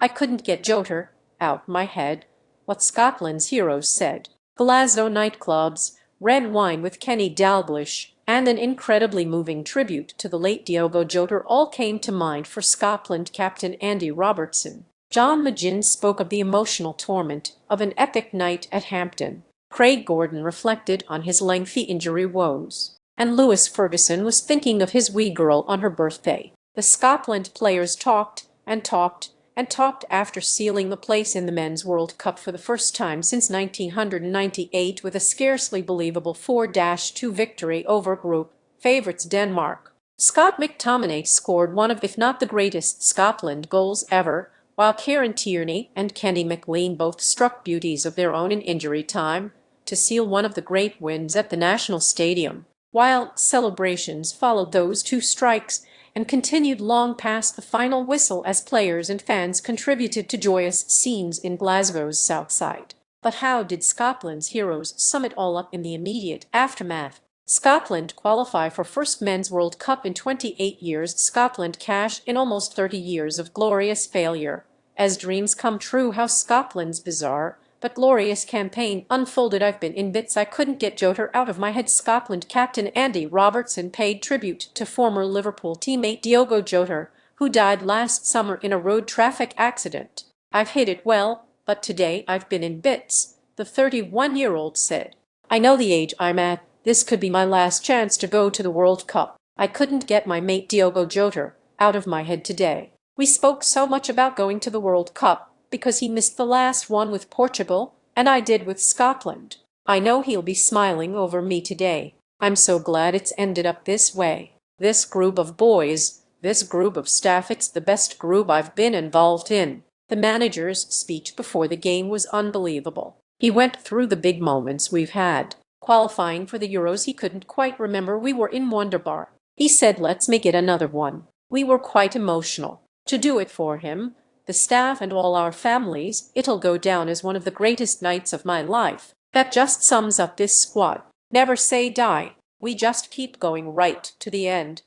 I couldn't get Jota out my head. What Scotland's heroes said. Glasgow nightclubs, red wine with Kenny Dalglish, and an incredibly moving tribute to the late Diogo Jota all came to mind for Scotland captain Andy Robertson. John McGinn spoke of the emotional torment of an epic night at Hampden. Craig Gordon reflected on his lengthy injury woes. And Lewis Ferguson was thinking of his wee girl on her birthday. The Scotland players talked and talked and talked after sealing the place in the Men's World Cup for the first time since 1998 with a scarcely believable 4-2 victory over group favourites Denmark. Scott McTominay scored one of, if not the greatest, Scotland goals ever, while Kieran, Tierney and Kenny McLean both struck beauties of their own in injury time to seal one of the great wins at the National Stadium. While celebrations followed those two strikes and continued long past the final whistle as players and fans contributed to joyous scenes in Glasgow's southside. But how did Scotland's heroes sum it all up in the immediate aftermath? Scotland qualify for first Men's World Cup in 28 years. Scotland cash in almost 30 years of glorious failure. As dreams come true, how Scotland's bizarre but glorious campaign unfolded. I've been in bits. I couldn't get Jota out of my head. Scotland captain Andy Robertson paid tribute to former Liverpool teammate Diogo Jota, who died last summer in a road traffic accident. I've hit it well, but today I've been in bits, the 31-year-old said. I know the age I'm at. This could be my last chance to go to the World Cup. I couldn't get my mate Diogo Jota out of my head today. We spoke so much about going to the World Cup because he missed the last one with Portugal, and I did with Scotland. I know he'll be smiling over me today. I'm so glad it's ended up this way. This group of boys, this group of staff, it's the best group I've been involved in. The manager's speech before the game was unbelievable. He went through the big moments we've had. Qualifying for the Euros, he couldn't quite remember. We were in Wonderbar. He said, let's make it another one. We were quite emotional. To do it for him, the staff and all our families, it'll go down as one of the greatest nights of my life. That just sums up this squad. Never say die. We just keep going right to the end.